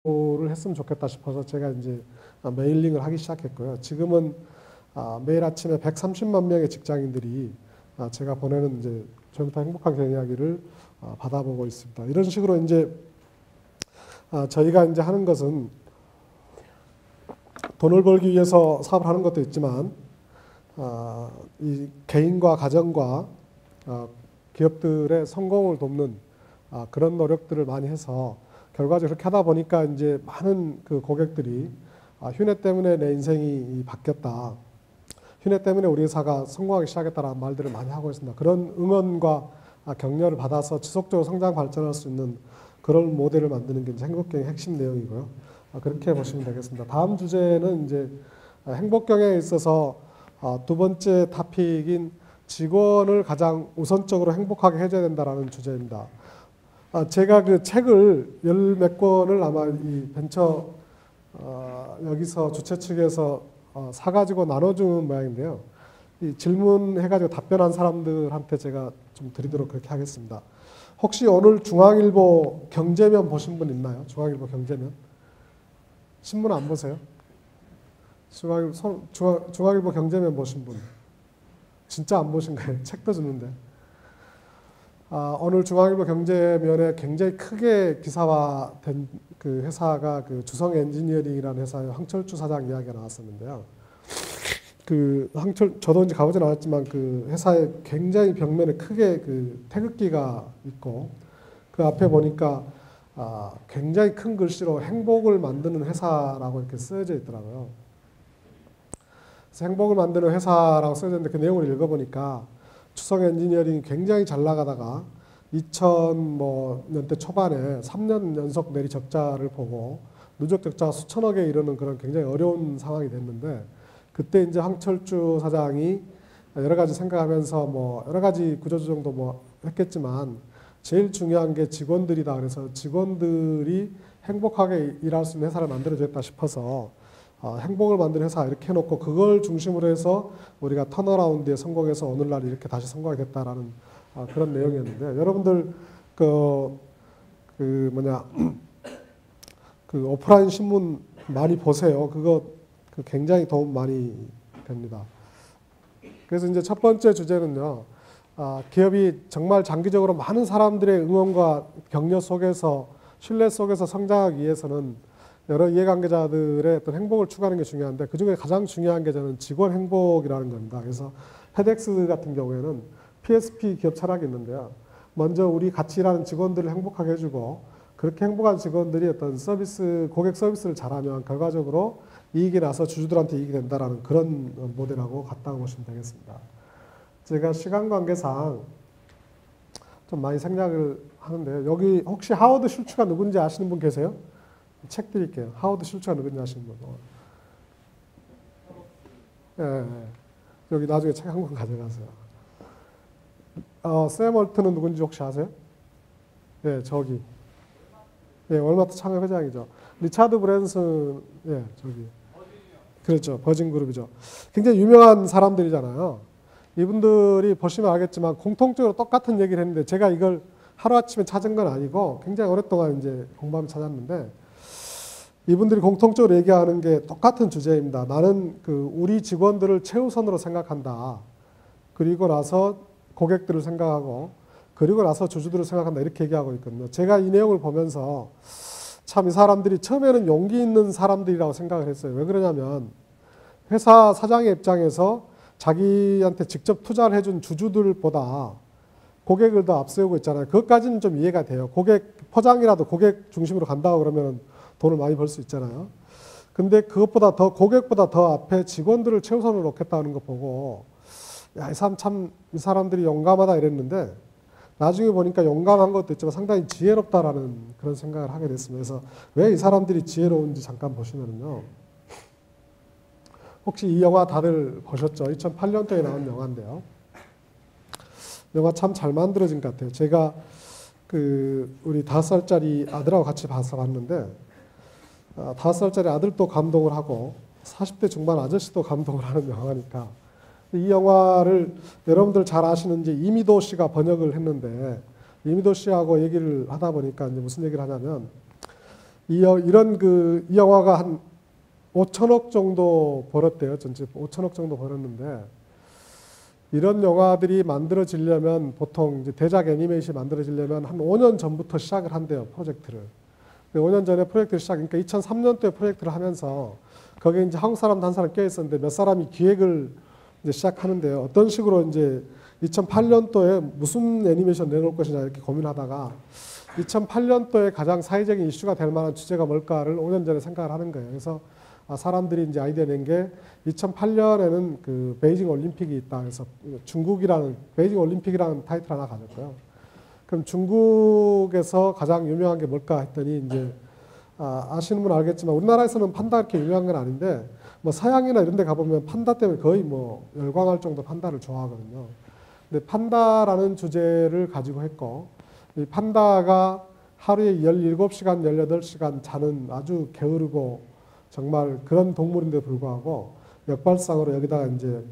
를 했으면 좋겠다 싶어서 제가 이제 메일링을 하기 시작했고요. 지금은 매일 아침에 130만 명의 직장인들이 제가 보내는 이제 좀더 행복한 경영 이야기를 받아보고 있습니다. 이런 식으로 이제 저희가 이제 하는 것은 돈을 벌기 위해서 사업을 하는 것도 있지만 이 개인과 가정과 기업들의 성공을 돕는 그런 노력들을 많이 해서 결과적으로 그렇게 하다 보니까 이제 많은 그 고객들이 휴내 때문에 내 인생이 바뀌었다. 휴내 때문에 우리 회사가 성공하기 시작했다라는 말들을 많이 하고 있습니다. 그런 응원과 격려를 받아서 지속적으로 성장 발전할 수 있는 그런 모델을 만드는 게 이제 행복경의 핵심 내용이고요. 그렇게 보시면 되겠습니다. 다음 주제는 이제 행복경영에 있어서 두 번째 토픽인 직원을 가장 우선적으로 행복하게 해줘야 된다라는 주제입니다. 제가 그 책을 열 몇 권을 아마 이 벤처 여기서 주최 측에서 사가지고 나눠주는 모양인데요. 이 질문해가지고 답변한 사람들한테 제가 좀 드리도록 그렇게 하겠습니다. 혹시 오늘 중앙일보 경제면 보신 분 있나요? 중앙일보 경제면? 신문 안 보세요? 중앙일보 경제면 보신 분? 진짜 안 보신 거예요? 책도 주는데. 오늘 중앙일보 경제면에 굉장히 크게 기사화된 그 회사가 그 주성 엔지니어링이라는 회사의 황철주 사장 이야기가 나왔었는데요. 저도 이제 가보진 않았지만 그 회사에 굉장히 벽면에 크게 그 태극기가 있고 그 앞에 보니까 굉장히 큰 글씨로 행복을 만드는 회사라고 이렇게 쓰여져 있더라고요. 그래서 행복을 만드는 회사라고 쓰여져 있는데 그 내용을 읽어보니까 주성 엔지니어링이 굉장히 잘 나가다가 2000년대 초반에 3년 연속 내리 적자를 보고 누적 적자가 수천억에 이르는 그런 굉장히 어려운 상황이 됐는데 그때 이제 황철주 사장이 여러 가지 생각하면서 뭐 여러 가지 구조조정도 뭐 했겠지만 제일 중요한 게 직원들이다. 그래서 직원들이 행복하게 일할 수 있는 회사를 만들어줬다 싶어서 행복을 만드는 회사 이렇게 해놓고 그걸 중심으로 해서 우리가 턴어라운드에 성공해서 오늘날 이렇게 다시 성공하게 됐다라는 그런 내용이었는데 여러분들 그 오프라인 신문 많이 보세요. 그거 굉장히 도움 많이 됩니다. 그래서 이제 첫 번째 주제는요. 기업이 정말 장기적으로 많은 사람들의 응원과 격려 속에서 신뢰 속에서 성장하기 위해서는 여러 이해관계자들의 어떤 행복을 추구하는 게 중요한데 그중에 가장 중요한 게 저는 직원 행복이라는 겁니다. 그래서 헤덱스 같은 경우에는 PSP 기업 철학이 있는데요. 먼저 우리 같이 일하는 직원들을 행복하게 해주고 그렇게 행복한 직원들이 어떤 고객 서비스를 잘하면 결과적으로 이익이 나서 주주들한테 이익이 된다라는 그런 모델하고 같다고 보시면 되겠습니다. 제가 시간 관계상 좀 많이 생략을 하는데 여기 혹시 하워드 슐츠가 누군지 아시는 분 계세요? 책 드릴게요. 하워드 슐츠가 누군지 아시는 분. 예. 여기 나중에 책 한 권 가져가세요. 샘 월트는 누군지 혹시 아세요? 예, 저기. 예, 월마트 창업 회장이죠. 리차드 브랜슨, 예, 저기. 그렇죠. 버진 그룹이죠. 굉장히 유명한 사람들이잖아요. 이분들이 보시면 알겠지만 공통적으로 똑같은 얘기를 했는데 제가 이걸 하루아침에 찾은 건 아니고 굉장히 오랫동안 이제 공부하면서 찾았는데 이분들이 공통적으로 얘기하는 게 똑같은 주제입니다. 나는 우리 직원들을 최우선으로 생각한다. 그리고 나서 고객들을 생각하고 그리고 나서 주주들을 생각한다. 이렇게 얘기하고 있거든요. 제가 이 내용을 보면서 참 이 사람들이 처음에는 용기 있는 사람들이라고 생각을 했어요. 왜 그러냐면 회사 사장의 입장에서 자기한테 직접 투자를 해준 주주들보다 고객을 더 앞세우고 있잖아요. 그것까지는 좀 이해가 돼요. 포장이라도 고객 중심으로 간다고 그러면 돈을 많이 벌 수 있잖아요. 근데 그것보다 더 고객보다 더 앞에 직원들을 최우선으로 놓겠다는 거 보고 야, 이 사람들이 용감하다 이랬는데 나중에 보니까 용감한 것도 있지만 상당히 지혜롭다라는 그런 생각을 하게 됐습니다. 그래서 왜 이 사람들이 지혜로운지 잠깐 보시면요. 혹시 이 영화 다들 보셨죠? 2008년도에 나온 영화인데요. 영화 참 잘 만들어진 것 같아요. 제가 우리 5살짜리 아들하고 같이 봐서 봤는데 5살짜리 아들도 감동을 하고 40대 중반 아저씨도 감동을 하는 영화니까 이 영화를 여러분들 잘 아시는지 이미도 씨가 번역을 했는데 이미도 씨하고 얘기를 하다 보니까 이제 무슨 얘기를 하냐면 이런 이 영화가 한 5천억 정도 벌었대요. 전체 5천억 정도 벌었는데 이런 영화들이 만들어지려면 보통 이제 대작 애니메이션이 만들어지려면 한 5년 전부터 시작을 한대요. 프로젝트를. 5년 전에 프로젝트를 그러니까 2003년도에 프로젝트를 하면서 거기에 이제 한국 사람도 한 사람 껴있었는데 몇 사람이 기획을 이제 시작하는데요. 어떤 식으로 이제 2008년도에 무슨 애니메이션 내놓을 것이냐 이렇게 고민하다가 2008년도에 가장 사회적인 이슈가 될 만한 주제가 뭘까를 5년 전에 생각을 하는 거예요. 그래서 사람들이 이제 아이디어 낸 게 2008년에는 그 베이징 올림픽이 있다. 그래서 중국이라는 베이징 올림픽이라는 타이틀 하나 가졌고요. 그럼 중국에서 가장 유명한 게 뭘까 했더니 이제 아시는 분은 알겠지만 우리나라에서는 판다 그렇게 유명한 건 아닌데 뭐 서양이나 이런 데 가보면 판다 때문에 거의 뭐 열광할 정도 판다를 좋아하거든요. 근데 판다라는 주제를 가지고 했고 이 판다가 하루에 17시간, 18시간 자는 아주 게으르고 정말 그런 동물인데 불구하고 역발상으로 여기다가 이제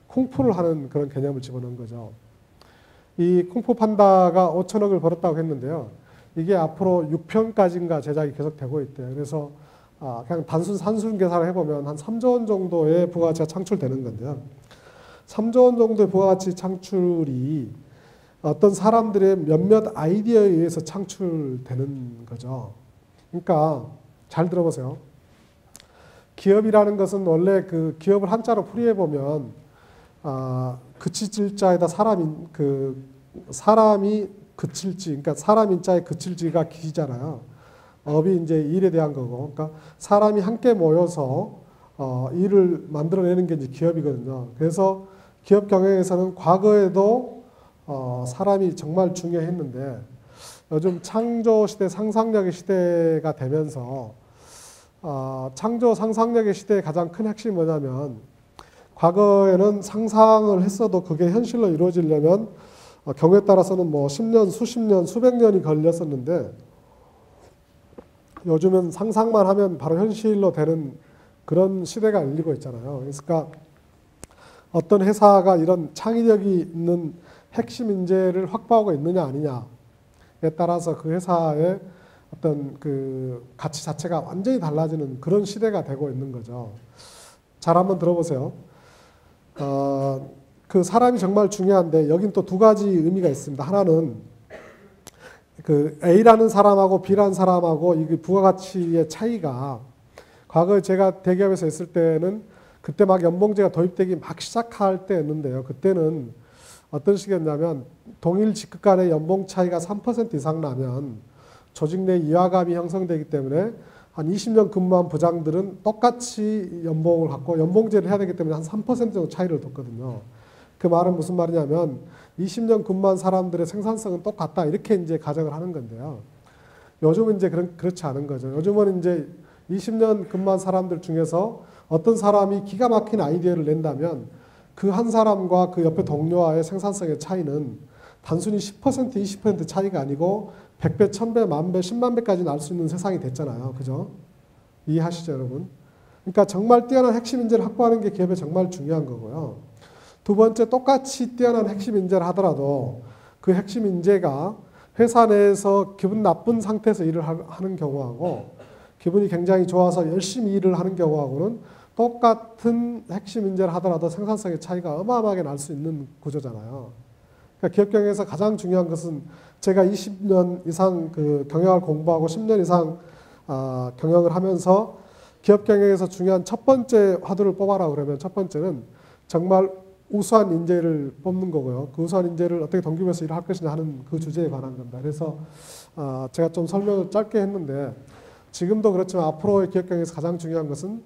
쿵푸를 하는 그런 개념을 집어넣은 거죠. 이 쿵푸 판다가 5천억을 벌었다고 했는데요. 이게 앞으로 6편까지인가 제작이 계속되고 있대요. 그래서 그냥 단순 산술 계산을 해보면 한 3조 원 정도의 부가가치가 창출되는 건데요. 3조 원 정도의 부가가치 창출이 어떤 사람들의 몇몇 아이디어에 의해서 창출되는 거죠. 그러니까 잘 들어보세요. 기업이라는 것은 원래 그 기업을 한자로 풀이해 보면 그치질자에다 사람이 그칠지, 그러니까 사람 인자에 그칠지가 기잖아요. 업이 이제 일에 대한 거고, 그러니까 사람이 함께 모여서 일을 만들어내는 게 이제 기업이거든요. 그래서 기업 경영에서는 과거에도 사람이 정말 중요했는데 요즘 창조 시대, 상상력의 시대가 되면서 창조 상상력의 시대의 가장 큰 핵심이 뭐냐면 과거에는 상상을 했어도 그게 현실로 이루어지려면 경우에 따라서는 뭐 10년, 수십 년, 수백 년이 걸렸었는데 요즘은 상상만 하면 바로 현실로 되는 그런 시대가 열리고 있잖아요. 그러니까 어떤 회사가 이런 창의력이 있는 핵심 인재를 확보하고 있느냐 아니냐에 따라서 그 회사의 어떤 그 가치 자체가 완전히 달라지는 그런 시대가 되고 있는 거죠. 잘 한번 들어보세요. 그 사람이 정말 중요한데 여긴 또 두 가지 의미가 있습니다. 하나는 그 A라는 사람하고 B라는 사람하고 이 부가가치의 차이가 과거에 제가 대기업에서 있을 때는 그때 막 연봉제가 도입되기 막 시작할 때였는데요. 그때는 어떤 식이었냐면 동일 직급 간의 연봉 차이가 3% 이상 나면 조직 내 이화감이 형성되기 때문에 한 20년 근무한 부장들은 똑같이 연봉을 갖고 연봉제를 해야 되기 때문에 한 3% 정도 차이를 뒀거든요. 그 말은 무슨 말이냐면 20년 근무한 사람들의 생산성은 똑같다 이렇게 이제 가정을 하는 건데요. 요즘은 이제 그렇지 않은 거죠. 요즘은 이제 20년 근무한 사람들 중에서 어떤 사람이 기가 막힌 아이디어를 낸다면 그 한 사람과 그 옆에 동료와의 생산성의 차이는 단순히 10%, 20% 차이가 아니고 100배, 1000배, 만배, 10만 배까지 날 수 있는 세상이 됐잖아요. 그죠? 이해하시죠, 여러분? 그러니까 정말 뛰어난 핵심 인재를 확보하는 게 기업에 정말 중요한 거고요. 두 번째, 똑같이 뛰어난 핵심 인재를 하더라도 그 핵심 인재가 회사 내에서 기분 나쁜 상태에서 일을 하는 경우하고 기분이 굉장히 좋아서 열심히 일을 하는 경우하고는 똑같은 핵심 인재를 하더라도 생산성의 차이가 어마어마하게 날 수 있는 구조잖아요. 그러니까 기업 경영에서 가장 중요한 것은 제가 20년 이상 그 경영을 공부하고 10년 이상 경영을 하면서 기업 경영에서 중요한 첫 번째 화두를 뽑아라 그러면 첫 번째는 정말 우수한 인재를 뽑는 거고요. 그 우수한 인재를 어떻게 동기부여해서 일을 할 것이냐 하는 그 주제에 관한 겁니다. 그래서 제가 좀 설명을 짧게 했는데 지금도 그렇지만 앞으로의 기업 경영에서 가장 중요한 것은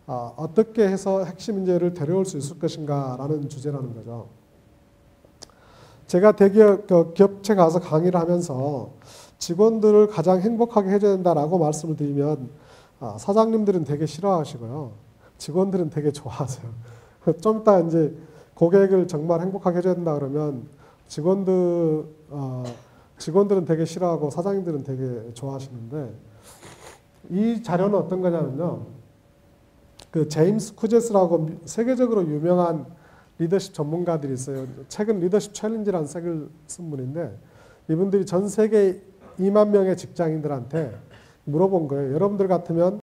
어떻게 해서 핵심 인재를 데려올 수 있을 것인가라는 주제라는 거죠. 제가 대기업 기업체 가서 강의를 하면서 직원들을 가장 행복하게 해줘야 된다라고 말씀을 드리면 사장님들은 되게 싫어하시고요. 직원들은 되게 좋아하세요. 좀 이따 이제 고객을 정말 행복하게 해줘야 된다 그러면 직원들은 되게 싫어하고 사장님들은 되게 좋아하시는데 이 자료는 어떤 거냐면요. 그 제임스 쿠제스라고 세계적으로 유명한 리더십 전문가들이 있어요. 최근 리더십 챌린지라는 책을 쓴 분인데 이분들이 전 세계 2만 명의 직장인들한테 물어본 거예요. 여러분들 같으면